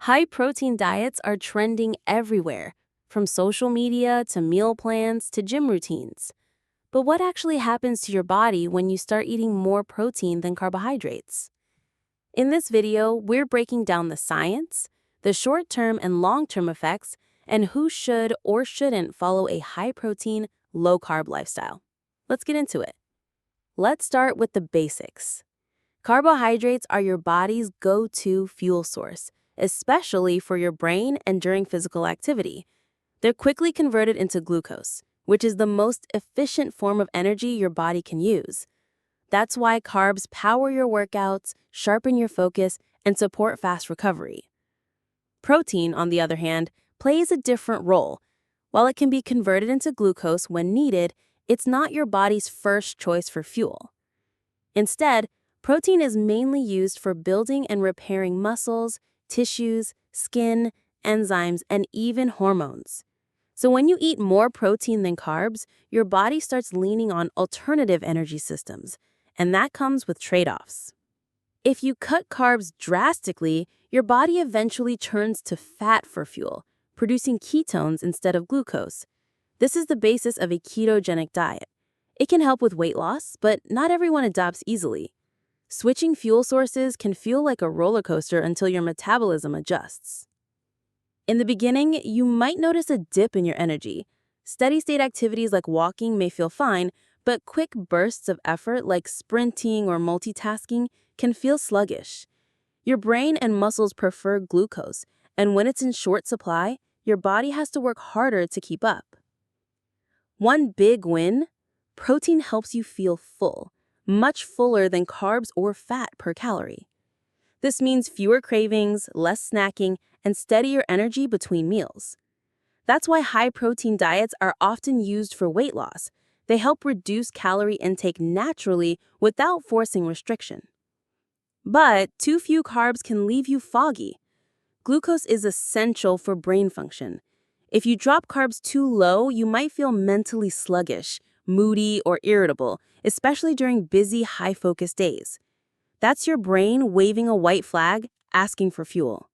High-protein diets are trending everywhere, from social media to meal plans to gym routines. But what actually happens to your body when you start eating more protein than carbohydrates? In this video, we're breaking down the science, the short-term and long-term effects, and who should or shouldn't follow a high-protein, low-carb lifestyle. Let's get into it. Let's start with the basics. Carbohydrates are your body's go-to fuel source, especially for your brain and during physical activity. They're quickly converted into glucose, which is the most efficient form of energy your body can use. That's why carbs power your workouts, sharpen your focus, and support fast recovery. Protein, on the other hand, plays a different role. While it can be converted into glucose when needed, it's not your body's first choice for fuel. Instead, protein is mainly used for building and repairing muscles, tissues, skin, enzymes, and even hormones. So when you eat more protein than carbs, your body starts leaning on alternative energy systems, and that comes with trade-offs. If you cut carbs drastically, your body eventually turns to fat for fuel, producing ketones instead of glucose. This is the basis of a ketogenic diet. It can help with weight loss, but not everyone adopts easily. Switching fuel sources can feel like a roller coaster until your metabolism adjusts. In the beginning, you might notice a dip in your energy. Steady-state activities like walking may feel fine, but quick bursts of effort like sprinting or multitasking can feel sluggish. Your brain and muscles prefer glucose, and when it's in short supply, your body has to work harder to keep up. One big win: protein helps you feel full, much fuller than carbs or fat per calorie. This means fewer cravings, less snacking, and steadier energy between meals. That's why high-protein diets are often used for weight loss. They help reduce calorie intake naturally without forcing restriction. But too few carbs can leave you foggy. Glucose is essential for brain function. If you drop carbs too low, you might feel mentally sluggish, moody, or irritable, especially during busy, high-focus days. That's your brain waving a white flag, asking for fuel.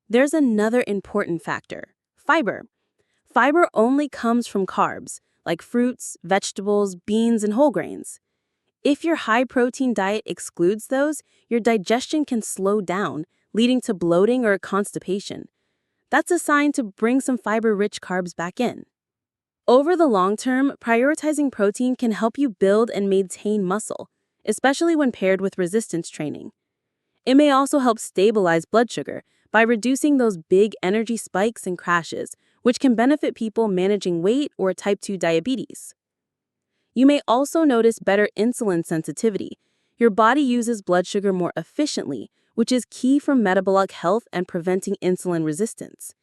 There's another important factor: fiber. Fiber only comes from carbs, like fruits, vegetables, beans, and whole grains. If your high-protein diet excludes those, your digestion can slow down, leading to bloating or constipation. That's a sign to bring some fiber-rich carbs back in. Over the long term, prioritizing protein can help you build and maintain muscle, especially when paired with resistance training. It may also help stabilize blood sugar by reducing those big energy spikes and crashes, which can benefit people managing weight or type 2 diabetes. You may also notice better insulin sensitivity. Your body uses blood sugar more efficiently, which is key for metabolic health and preventing insulin resistance.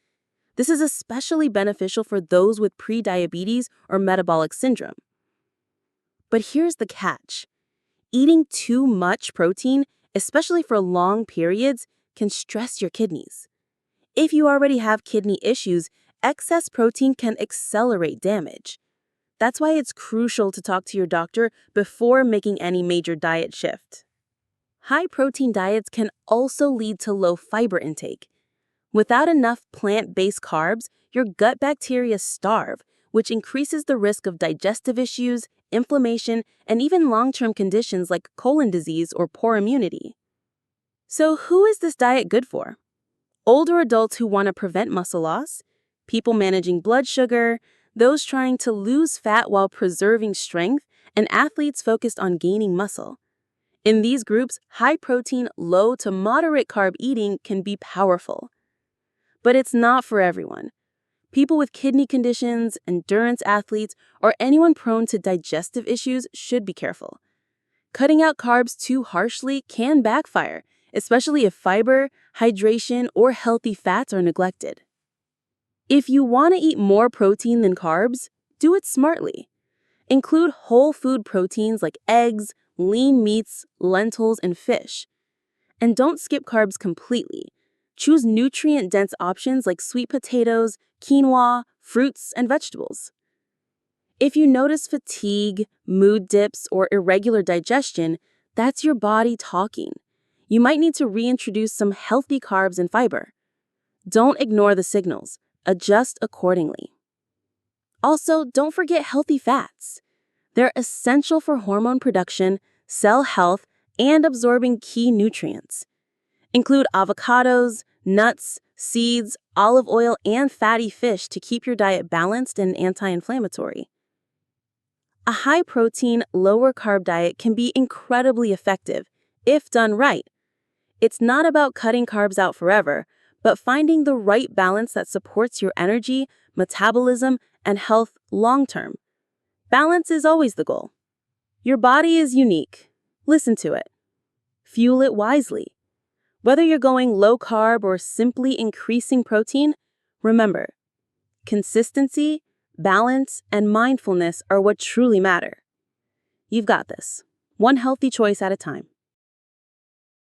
This is especially beneficial for those with prediabetes or metabolic syndrome. But here's the catch: eating too much protein, especially for long periods, can stress your kidneys. If you already have kidney issues, excess protein can accelerate damage. That's why it's crucial to talk to your doctor before making any major diet shift. High-protein diets can also lead to low fiber intake. Without enough plant-based carbs, your gut bacteria starve, which increases the risk of digestive issues, inflammation, and even long-term conditions like colon disease or poor immunity. So who is this diet good for? Older adults who want to prevent muscle loss, people managing blood sugar, those trying to lose fat while preserving strength, and athletes focused on gaining muscle. In these groups, high-protein, low to moderate carb eating can be powerful. But it's not for everyone. People with kidney conditions, endurance athletes, or anyone prone to digestive issues should be careful. Cutting out carbs too harshly can backfire, especially if fiber, hydration, or healthy fats are neglected. If you want to eat more protein than carbs, do it smartly. Include whole food proteins like eggs, lean meats, lentils, and fish. And don't skip carbs completely. Choose nutrient-dense options like sweet potatoes, quinoa, fruits, and vegetables. If you notice fatigue, mood dips, or irregular digestion, that's your body talking. you might need to reintroduce some healthy carbs and fiber. Don't ignore the signals. Adjust accordingly. Also, don't forget healthy fats. They're essential for hormone production, cell health, and absorbing key nutrients. Include avocados, nuts, seeds, olive oil, and fatty fish to keep your diet balanced and anti-inflammatory. A high-protein, lower-carb diet can be incredibly effective if done right. It's not about cutting carbs out forever, but finding the right balance that supports your energy, metabolism, and health long-term. Balance is always the goal. Your body is unique. Listen to it. Fuel it wisely. Whether you're going low-carb or simply increasing protein, remember, consistency, balance, and mindfulness are what truly matter. You've got this, one healthy choice at a time.